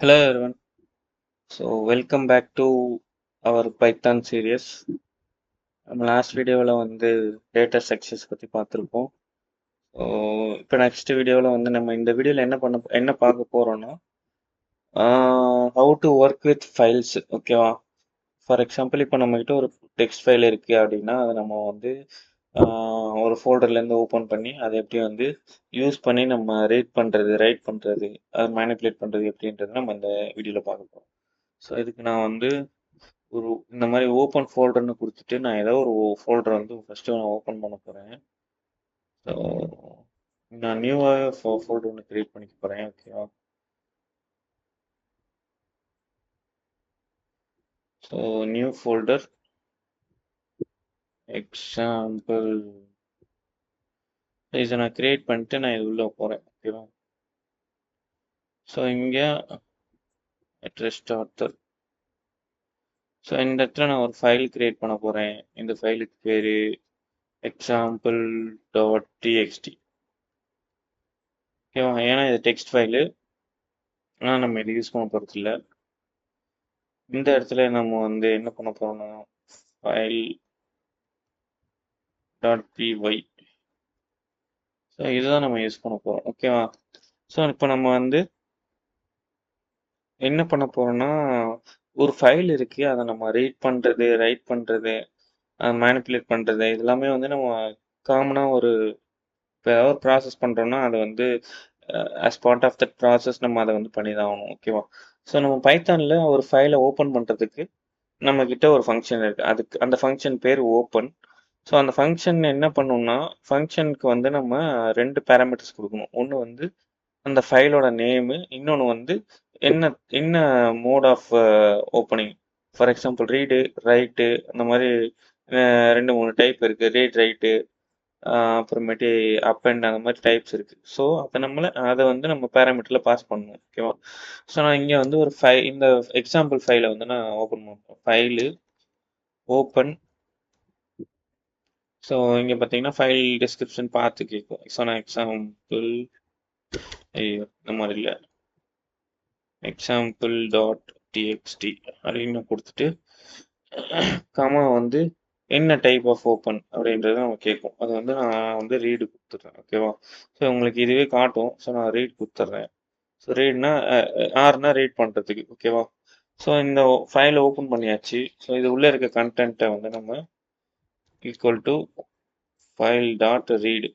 Hello everyone. So welcome back to our Python series. நம்ம last வீடியோவில் வந்து data structures பற்றி பார்த்துருப்போம். ஸோ இப்போ நெக்ஸ்ட் வீடியோவில் வந்து நம்ம இந்த வீடியோவில் என்ன பார்க்க போகிறோன்னா how to work with files. ஓகேவா? ஃபார் எக்ஸாம்பிள் இப்போ நம்மக்கிட்ட ஒரு டெக்ஸ்ட் ஃபைல் இருக்குது அப்படின்னா அதை நம்ம வந்து ஒரு ஃபோல்டர்லேருந்து ஓப்பன் பண்ணி அதை எப்படி வந்து யூஸ் பண்ணி நம்ம ரீட் பண்ணுறது, ரைட் பண்ணுறது, அதை மேனிப்புலேட் பண்ணுறது எப்படின்றது நம்ம இந்த வீடியோவில் பார்க்க போகிறோம். ஸோ இதுக்கு நான் வந்து இந்த மாதிரி ஓப்பன் ஃபோல்டர்னு கொடுத்துட்டு நான் ஏதோ ஒரு ஃபோல்டர் வந்து ஃபஸ்ட்டு நான் ஓப்பன் பண்ண போகிறேன். ஸோ நான் நியூவாக ஃபோல்டர் ஒன்று க்ரியேட் பண்ணிக்க போகிறேன். ஓகேவா? ஸோ நியூ ஃபோல்டர் எக்ஸாம்பிள் இதை நான் க்ரியேட் பண்ணிட்டு நான் இது உள்ளே போகிறேன். ஓகேவா? ஸோ இங்கே அட்ரஸ்ட் ஆத்தர். ஸோ இந்த இடத்துல நான் ஒரு ஃபைல் க்ரியேட் பண்ண போகிறேன். இந்த ஃபைலுக்கு பேர் எக்ஸாம்பிள் டாட் டிஎக்ஸ்டி. ஓகேவா? ஏன்னா இது டெக்ஸ்ட் ஃபைலு, ஆனால் நம்ம இது யூஸ் பண்ண போகிறது இல்லை. இந்த இடத்துல நம்ம வந்து என்ன பண்ண போறோம்னா ஃபைல் டாட் பிஒய். ஸோ இதுதான் நம்ம யூஸ் பண்ண போகிறோம். ஓகேவா? ஸோ இப்போ நம்ம வந்து என்ன பண்ண போறோம்னா ஒரு ஃபைல் இருக்கு, அதை நம்ம ரீட் பண்ணுறது, ரைட் பண்ணுறது, மேனிப்புலேட் பண்ணுறது, இதெல்லாமே வந்து நம்ம காமனாக இப்போ ஏதாவது ஒரு ப்ராசஸ் பண்ணுறோம்னா அதை வந்து as part of that process நம்ம அதை வந்து பண்ணி தான் ஆகணும். ஓகேவா? ஸோ நம்ம பைத்தானில் ஒரு ஃபைலை ஓப்பன் பண்ணுறதுக்கு நம்ம கிட்ட ஒரு ஃபங்க்ஷன் இருக்கு. அதுக்கு அந்த ஃபங்க்ஷன் பேர் ஓப்பன். ஸோ அந்த ஃபங்க்ஷன் என்ன பண்ணும்னா ஃபங்க்ஷனுக்கு வந்து நம்ம 2 பேராமீட்டர்ஸ் கொடுக்கணும். ஒன்று வந்து அந்த ஃபைலோட நேமு, இன்னொன்று வந்து என்ன என்ன mode of opening. For example read, write, அந்த மாதிரி 2-3 டைப் இருக்குது. ரீட், ரைட்டு, அப்புறமேட்டு அப் அண்ட் அந்த மாதிரி டைப்ஸ் இருக்குது. ஸோ அப்போ அதை வந்து நம்ம பேராமீட்டரில் பாஸ் பண்ணணும். ஓகேவா? ஸோ நான் இங்கே வந்து இந்த எக்ஸாம்பிள் ஃபைலை வந்து நான் ஓப்பன் பண்ணுறேன். File open. ஸோ இங்கே பார்த்தீங்கன்னா ஃபைல் டிஸ்கிரிப்ஷன் பார்த்து கேட்கும். ஸோ நான் எக்ஸாம்பிள் இந்த மாதிரி இல்லை, எக்ஸாம்பிள் டாட் டிஎக்ஸ்டி அப்படின்னு கொடுத்துட்டு காமா வந்து என்ன டைப் ஆஃப் ஓப்பன் அப்படின்றத நம்ம கேட்கும். அது வந்து நான் வந்து ரீடு கொடுத்துட்றேன். ஓகேவா? ஸோ உங்களுக்கு இதுவே காட்டும். ஸோ நான் ரீட் கொடுத்துட்றேன். ஸோ ரீட்னா ஆர்னா ரீட் பண்ணுறதுக்கு. ஓகேவா? ஸோ இந்த ஃபைலை ஓப்பன் பண்ணியாச்சு. ஸோ இது உள்ளே இருக்க கண்டென்ட்டை வந்து நம்ம equal to file dot read.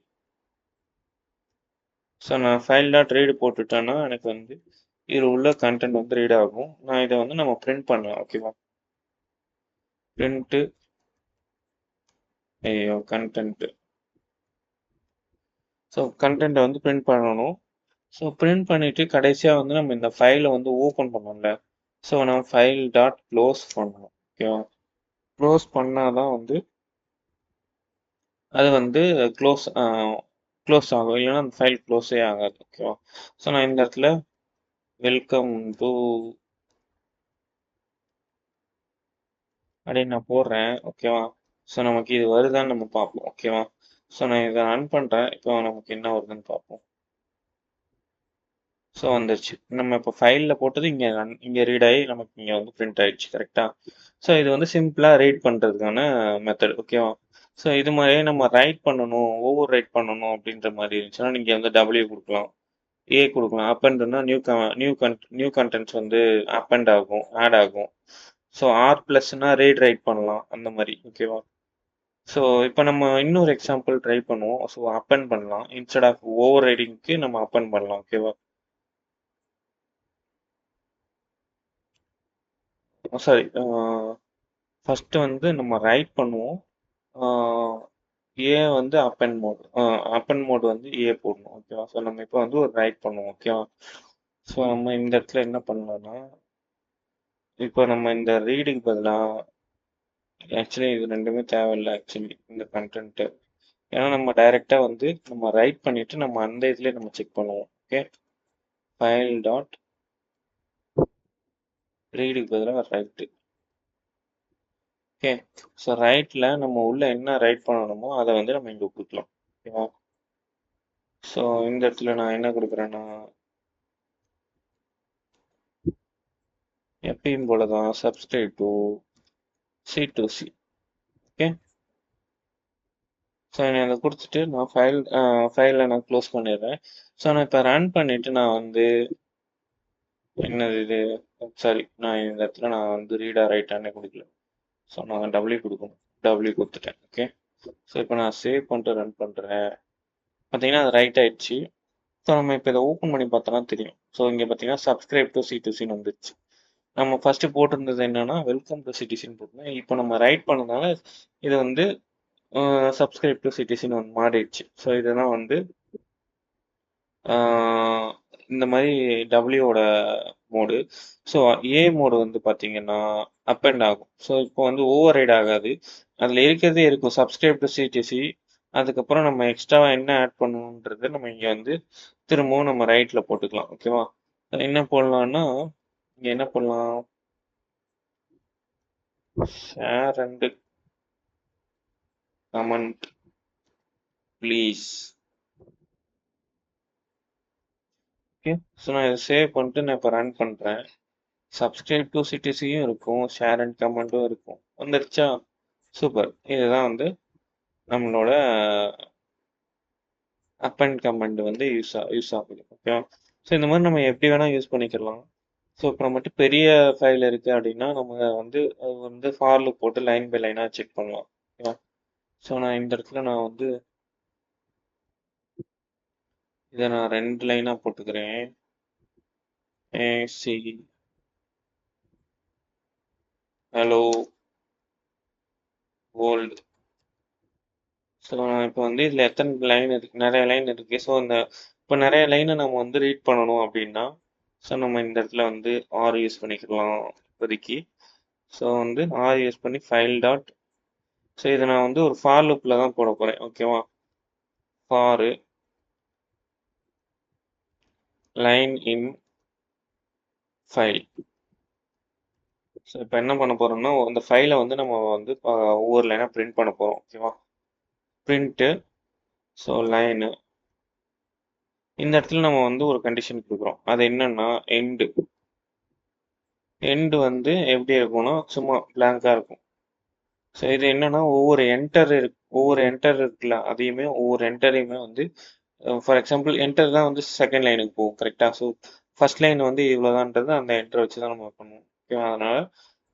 So நான் ஃபைல் டாட் ரீடு போட்டுட்டேன்னா எனக்கு வந்து இதில் உள்ள கண்டென்ட் வந்து ரீட் ஆகும். நான் இதை வந்து நம்ம பிரிண்ட் பண்ணலாம். ஓகேவா? Print content. ஸோ கண்டென்ட்டை வந்து பிரிண்ட் பண்ணணும். ஸோ பிரிண்ட் பண்ணிவிட்டு கடைசியாக வந்து நம்ம இந்த ஃபைலை வந்து ஓப்பன் பண்ணோம்ல, ஸோ நம்ம ஃபைல் டாட் க்ளோஸ் பண்ணணும். ஓகேவா? க்ளோஸ் பண்ணால் தான் வந்து அது வந்து க்ளோஸ் க்ளோஸ் ஆகும், இல்லைன்னா அந்த ஃபைல் க்ளோஸே ஆகாது. ஓகேவா? ஸோ நான் இந்த இடத்துல வெல்கம் டு அப்படின்னு நான் போடுறேன். ஓகேவா? ஸோ நமக்கு இது வருதான்னு நம்ம பார்ப்போம். ஓகேவா? ஸோ நான் இதை ரன் பண்ணுறேன். இப்போ நமக்கு என்ன வருதுன்னு பார்ப்போம். ஸோ வந்துருச்சு. நம்ம இப்போ ஃபைலில் போட்டது இங்கே ரீட் ஆகி நமக்கு இங்கே வந்து பிரிண்ட் ஆயிடுச்சு. கரெக்டாக? ஸோ இது வந்து சிம்பிளாக ரீட் பண்ணுறதுக்கான மெத்தட். ஓகேவா? ஸோ இது மாதிரியே நம்ம ரைட் பண்ணணும், ஓவர் ரைட் பண்ணணும் அப்படின்ற மாதிரி இருந்துச்சுன்னா நீங்கள் வந்து டபிள்யூ கொடுக்கலாம், ஏ கொடுக்கலாம். அப் அண்ட்னா நியூ கண்டென்ட்ஸ் வந்து அப் அண்ட் ஆகும், ஆட் ஆகும். ஸோ ஆர் ப்ளஸ்னா ரீட் ரைட் பண்ணலாம், அந்த மாதிரி. ஓகேவா? ஸோ இப்போ நம்ம இன்னொரு எக்ஸாம்பிள் ட்ரை பண்ணுவோம். ஸோ அப்பன் பண்ணலாம், இன்ஸ்டெட் ஆஃப் ஓவர் ரைடிங்க்கு நம்ம அப்பன் பண்ணலாம். ஓகேவா? சாரி, ஃபஸ்ட்டு வந்து நம்ம ரைட் பண்ணுவோம். ஏ வந்து அப்பன் மோட் வந்து ஏ போடணும். ஓகேவா? ஸோ நம்ம இப்போ வந்து ஒரு ரைட் பண்ணுவோம். ஓகேவா? ஸோ நம்ம இந்த இடத்துல என்ன பண்ணலாம்னா இப்போ நம்ம இந்த ரீடுக்கு பதிலாக ஆக்சுவலி இது ரெண்டுமே தேவையில்லை. ஆக்சுவலி இந்த கண்டென்ட்டு, ஏன்னா நம்ம டைரெக்டாக வந்து நம்ம ரைட் பண்ணிவிட்டு நம்ம அந்த இதுலேயே நம்ம செக் பண்ணுவோம். ஓகே, ஃபைல் டாட் ரீடுக்கு பதிலாக ரைட்டு. ஓகே, ஸோ ரைட்டில் நம்ம உள்ள என்ன ரைட் பண்ணணுமோ அதை வந்து நம்ம இங்கே கொடுக்கலாம். ஓகேவா? ஸோ இந்த இடத்துல நான் என்ன கொடுக்குறேன்னா எப்பயும் போல தான் subscribe to C2C. Okay, so நான் அதை கொடுத்துட்டு நான் ஃபைலை நான் க்ளோஸ் பண்ணிடுறேன். ஸோ நான் இப்போ ரன் பண்ணிவிட்டு நான் வந்து என்னது இது, சாரி, நான் இந்த இடத்துல நான் வந்து ரீடா ரைட்டானே கொடுக்கல. ஸோ நான் டபிள்யூ கொடுக்கணும், டபிள்யூ கொடுத்துட்டேன். ஓகே, ஸோ இப்போ நான் சேவ் பண்ணிட்டு ரன் பண்ணுறேன். பார்த்தீங்கன்னா அது ரைட் ஆயிடுச்சு. ஸோ நம்ம இப்போ இதை ஓப்பன் பண்ணி பார்த்தோன்னா தெரியும். ஸோ இங்கே பார்த்தீங்கன்னா சப்ஸ்கிரைப் டு C2Cன்னு வந்துருச்சு. நம்ம ஃபர்ஸ்ட் போட்டிருந்தது என்னன்னா வெல்கம் டு சிட்டிசின்னு போட்டிருந்தோம். இப்போ நம்ம ரைட் பண்ணனால இது வந்து சப்ஸ்கிரைப் டு சிட்டிசின்னு வந்து மாறிடுச்சு. ஸோ இதெல்லாம் வந்து இந்த மாதிரி டபிள்யூட மோடு. ஸோ ஏ மோடு வந்து பார்த்தீங்கன்னா அப் அண்ட் ஆகும். ஸோ இப்போ வந்து ஓவர் ரைட் ஆகாது. அதில் இருக்கிறதே இருக்கும் சப்ஸ்கிரைப் டு சிடிசி. அதுக்கப்புறம் நம்ம எக்ஸ்ட்ராவாக என்ன ஆட் பண்ணணுன்றது நம்ம இங்கே வந்து திரும்பவும் நம்ம ரைட்டில் போட்டுக்கலாம். ஓகேவா, என்ன போடலாம்னா இங்கே என்ன பண்ணலாம், share and comment please. Okay, so நான் இதை சேவ் பண்ணிட்டு நான் இப்போ ரன் பண்ணுறேன். சப்ஸ்கிரைப் டு சிடிசியும் இருக்கும், ஷேர் அண்ட் கமெண்ட்டும் இருக்கும். வந்துருச்சா, சூப்பர். இதுதான் வந்து நம்மளோட அப் அண்ட் கமெண்ட் வந்து யூஸ் ஆகுது. ஓகே, ஸோ இந்த மாதிரி நம்ம எப்படி வேணால் யூஸ் பண்ணிக்கலாம். ஸோ இப்போ நம்மகிட்ட பெரிய ஃபைல் இருக்குது அப்படின்னா நம்ம வந்து அது வந்து ஃபார் லூப் போட்டு லைன் பை லைனாக செக் பண்ணலாம். ஓகேவா, ஸோ நான் இந்த இடத்துல நான் வந்து இதை நான் 2 லைனாக போட்டுக்கிறேன். C hello world. ஸோ இப்போ வந்து இதில் எத்தனை லைன் இருக்கு, நிறைய லைன் இருக்கு. ஸோ இந்த இப்போ நிறைய லைனை நம்ம வந்து ரீட் பண்ணணும் அப்படின்னா ஸோ நம்ம இந்த இடத்துல வந்து ஆர் யூஸ் பண்ணிக்கலாம் இப்போதைக்கு. ஸோ வந்து ஆர் யூஸ் பண்ணி ஃபைல் டாட். ஸோ இதை நான் வந்து ஒரு ஃபார் லூப்பில் தான் போட போகிறேன். ஓகேவா, for line in file. So இப்போ என்ன பண்ண போகிறோம்னா அந்த ஃபைலை வந்து நம்ம வந்து ஒவ்வொரு லைனாக பிரிண்ட் பண்ண போகிறோம். ஓகேவா, பிரிண்ட்டு. ஸோ லைனு இந்த இடத்துல நம்ம வந்து ஒரு கண்டிஷன் கொடுக்குறோம். அது என்னன்னா எண்டு. எண்டு வந்து எப்படி இருக்கும்னா சும்மா பிளாங்காக இருக்கும். ஸோ இது என்னன்னா ஒவ்வொரு என்டர் இருக்குல்ல, அதையுமே ஒவ்வொரு என்டரையுமே வந்து ஃபார் எக்ஸாம்பிள் என்டர் தான் வந்து செகண்ட் லைனுக்கு போகும் கரெக்டாக. ஸோ ஃபர்ஸ்ட் லைன் வந்து இவ்வளோதான்றது அந்த என்டர் வச்சு தான் நம்ம பண்ணுவோம். ஓகேவா, அதனால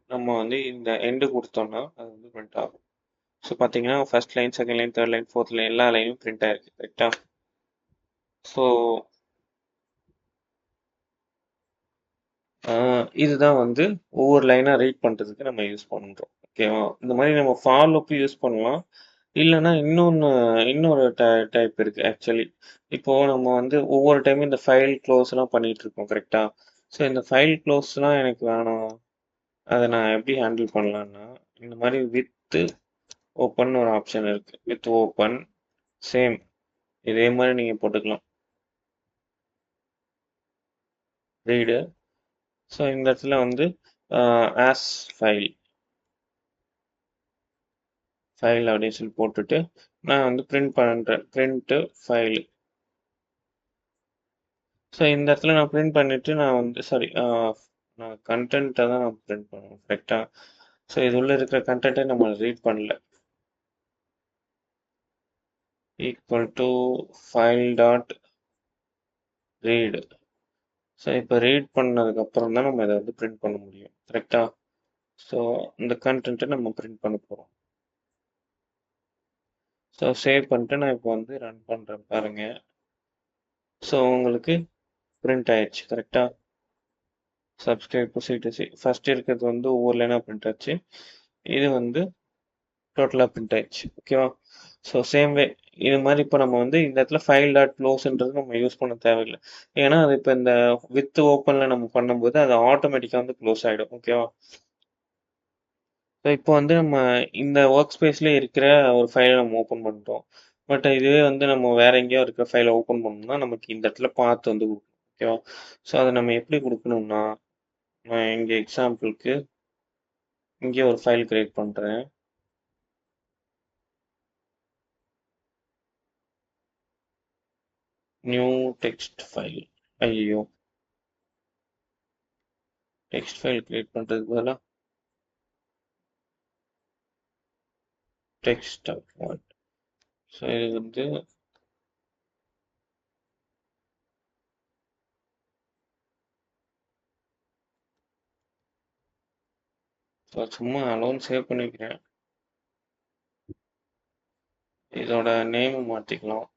நம்ம வந்து இந்த எண்டு கொடுத்தோம்னா அது வந்து பிரிண்ட் ஆகும். ஸோ பார்த்தீங்கன்னா first line, second line, third line, fourth line எல்லா லைனும் பிரிண்ட் ஆயிருக்கு கரெக்டாக. ஸோ இதுதான் வந்து ஒவ்வொரு லைனாக ரீட் பண்ணுறதுக்கு நம்ம யூஸ் பண்ணுறோம். ஓகேவா, இந்த மாதிரி நம்ம ஃபார் லூப் யூஸ் பண்ணலாம். இல்லைன்னா இன்னொரு டைப் இருக்குது ஆக்சுவலி. இப்போது நம்ம வந்து ஒவ்வொரு டைமும் இந்த ஃபைல் க்ளோஸ்லாம் பண்ணிகிட்டு இருக்கோம் கரெக்டாக. ஸோ இந்த ஃபைல் க்ளோஸ்லாம் எனக்கு வேணாம், அதை நான் எப்படி ஹேண்டில் பண்ணலான்னா இந்த மாதிரி வித்து ஓப்பன் ஒரு ஆப்ஷன் இருக்குது. வித் ஓப்பன் சேம் இதே மாதிரி நீங்கள் போட்டுக்கலாம் ரீடு. ஸோ இந்த இடத்துல வந்து ஆஸ் ஃபைல் அப்படின்னு சொல்லி போட்டுட்டு நான் வந்து பிரிண்ட் பண்ணுறேன், பிரிண்ட்டு ஃபைல். ஸோ இந்த இடத்துல நான் பிரிண்ட் பண்ணிவிட்டு நான் வந்து சாரி நான் கண்டென்ட்டை தான் நான் பிரிண்ட் பண்ணுவேன் கரெக்டாக. ஸோ இது உள்ளே இருக்கிற கண்டென்ட்டை நம்ம ரீட் பண்ணல. Equal to file dot read. So இப்போ ரீட் பண்ணதுக்கப்புறம் தான் நம்ம இதை வந்து பிரிண்ட் பண்ண முடியும் கரெக்டாக. ஸோ இந்த கண்டென்ட்டை நம்ம பிரிண்ட் பண்ண போகிறோம். ஸோ சேவ் பண்ணிட்டு நான் இப்போ வந்து ரன் பண்ணுறேன் பாருங்கள். ஸோ உங்களுக்கு பிரிண்ட் ஆயிடுச்சு கரெக்டாக. சப்ஸ்கிரைப் டு C2C ஃபர்ஸ்ட் இருக்கிறது வந்து ஒவ்வொரு லைனாக பிரிண்ட் ஆச்சு. இது வந்து டோட்டலாக பிரிண்ட் ஆயிடுச்சு. ஓகேவா, ஸோ சேம் வே இது மாதிரி இப்போ நம்ம வந்து இந்த இடத்துல ஃபைல் டாட் க்ளோஸ்ன்றது நம்ம யூஸ் பண்ண தேவையில்லை. ஏன்னா அது இப்போ இந்த வித் ஓப்பனில் நம்ம பண்ணும்போது அது ஆட்டோமேட்டிக்காக வந்து க்ளோஸ் ஆகிடும். ஓகேவா, ஸோ இப்போ வந்து நம்ம இந்த ஒர்க் ஸ்பேஸ்லேயே இருக்கிற ஒரு ஃபைலை நம்ம ஓப்பன் பண்ணிட்டோம். பட் இதுவே வந்து நம்ம வேற எங்கேயோ இருக்கிற ஃபைலை ஓப்பன் பண்ணோம்னா நமக்கு இந்த இடத்துல பார்த்து வந்து கொடுக்கணும். ஓகேவா, ஸோ அதை நம்ம எப்படி கொடுக்கணும்னா நான் இங்கே எக்ஸாம்பிளுக்கு இங்கே ஒரு ஃபைல் கிரியேட் பண்ணுறேன். New text file. ஐயோ, டெக்ஸ்ட் ஃபைல் கிரியேட் பண்ணுறதுக்கு பதிலாக டெக்ஸ்ட் டாக்குமெண்ட். ஸோ இது வந்து சும்மா அலோன் சேவ் பண்ணிக்கிறேன். இதோட நேம் மாற்றிக்கலாம்.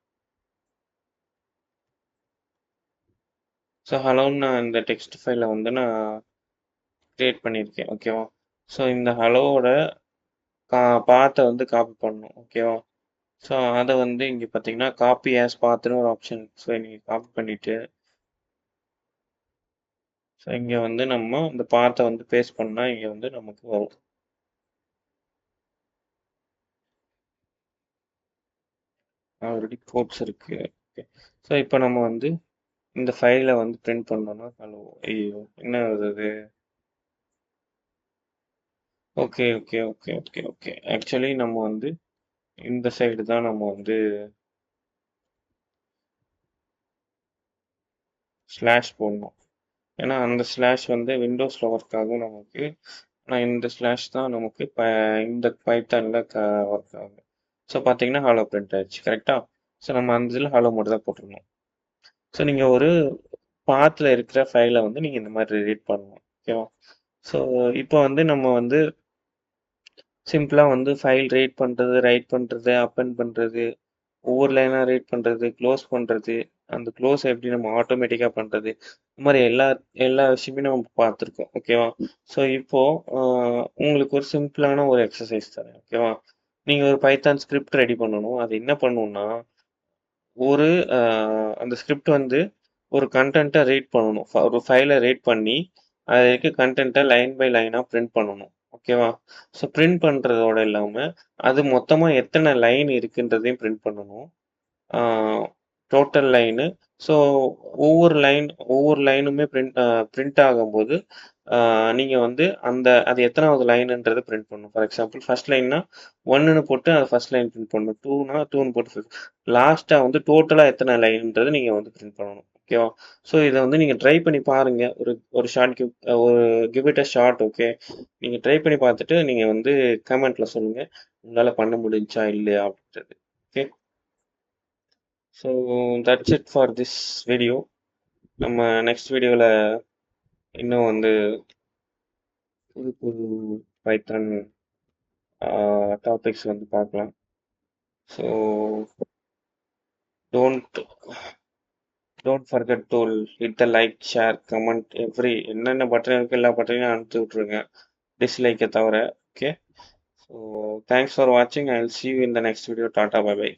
ஸோ ஹலோன்னு நான் இந்த டெக்ஸ்ட் ஃபைலை வந்து நான் கிரியேட் பண்ணியிருக்கேன். ஓகேவா? ஸோ இந்த ஹலோவோட பாத்தை வந்து காப்பி பண்ணணும். ஓகேவா? ஸோ அதை வந்து இங்கே பார்த்தீங்கன்னா காப்பி ஆஸ் பாத்துன்னு ஒரு ஆப்ஷன். ஸோ நீங்கள் காப்பி பண்ணிவிட்டு ஸோ இங்கே வந்து நம்ம இந்த பாத்தை வந்து பேஸ்ட் பண்ணால் இங்கே வந்து நமக்கு வரும். ஆல்ரெடி கோட்ஸ் இருக்கு. ஓகே. ஸோ இப்போ நம்ம வந்து இந்த ஃபைலை வந்து பிரிண்ட் பண்ணோம்னா ஹலோ ஐயோ என்ன வருது? Okay okay okay okay okay actually நம்ம வந்து இந்த சைடு தான் நம்ம வந்து ஸ்லாஷ் போடணும். ஏன்னா அந்த ஸ்லாஷ் வந்து விண்டோஸில் ஒர்க் ஆகும் நமக்கு. ஆனால் இந்த ஸ்லாஷ் தான் நமக்கு இந்த பைத்தானில் ஒர்க் ஆகும். ஸோ பார்த்தீங்கன்னா ஹாலோ பிரிண்ட் ஆயிடுச்சு. கரெக்டாக? ஸோ நம்ம அந்த இதில் ஹாலோ மட்டும் தான் போட்டுருணும். ஸோ நீங்கள் ஒரு பாத்தில் இருக்கிற ஃபைலை வந்து நீங்கள் இந்த மாதிரி ரீட் பண்ணணும். ஓகேவா? ஸோ இப்போ வந்து நம்ம வந்து சிம்பிளாக வந்து ஃபைல் ரீட் பண்ணுறது, ரைட் பண்ணுறது, அப்பெண்ட் பண்ணுறது, ஒவ்வொரு லைனாக ரீட் பண்ணுறது, க்ளோஸ் பண்ணுறது, அந்த க்ளோஸ் எப்படி நம்ம ஆட்டோமேட்டிக்காக பண்ணுறது, இந்த மாதிரி எல்லா எல்லா விஷயமே நம்ம பார்த்துருக்கோம். ஓகேவா? ஸோ இப்போது உங்களுக்கு ஒரு சிம்பிளான ஒரு எக்ஸசைஸ் தரேன். ஓகேவா? நீங்கள் ஒரு பைத்தான் ஸ்கிரிப்ட் ரெடி பண்ணணும். அது என்ன பண்ணணும்னா ஒரு அந்த ஸ்கிரிப்ட் வந்து ஒரு கண்டென்ட்டை ரீட் பண்ணணும். ஒரு ஃபைலை ரீட் பண்ணி அதில் இருக்க கண்டென்ட்டை லைன் பை லைனாக பிரிண்ட் பண்ணணும். ஓகேவா? ஸோ பிரிண்ட் பண்ணுறதோட இல்லாமல் அது மொத்தமாக எத்தனை லைன் இருக்குன்றதையும் பிரிண்ட் பண்ணணும். Total line. ஸோ ஒவ்வொரு லைனுமே பிரிண்ட் ஆகும்போது நீங்கள் வந்து அது எத்தனாவது லைனுன்றதை பிரிண்ட் பண்ணணும். ஃபார் எக்ஸாம்பிள் ஃபர்ஸ்ட் லைன்னா 1ன்னு போட்டு அதை ஃபர்ஸ்ட் லைன் பிரிண்ட் பண்ணணும். 2னா 2ன்னு போட்டு லாஸ்ட்டாக வந்து டோட்டலாக எத்தனை லைன்ன்றதை நீங்கள் வந்து பிரிண்ட் பண்ணணும். ஓகேவா? ஸோ இதை வந்து நீங்கள் ட்ரை பண்ணி பாருங்கள். ஒரு ஷார்ட் ஒரு give it a short. Okay, நீங்கள் ட்ரை பண்ணி பார்த்துட்டு நீங்கள் வந்து கமெண்ட்டில் சொல்லுங்கள் உங்களால் பண்ண முடிஞ்சா இல்லையா அப்படின்றது. Okay, so that's it for this video. நம்ம நெக்ஸ்ட் வீடியோவில் இன்னும் வந்து புது புது பைத்தான் டாபிக்ஸ் வந்து பார்க்கலாம். So don't don't forget to hit the like, share, comment என்னென்ன பட்டன் இருக்குது எல்லா பட்டனையும் அனுப்பிச்சி விட்ருங்க, டிஸ்லைக்கை தவிர. ஓகே, ஸோ தேங்க்ஸ் ஃபார் வாட்சிங். I will see you in the next video. டாட்டா, பை பை.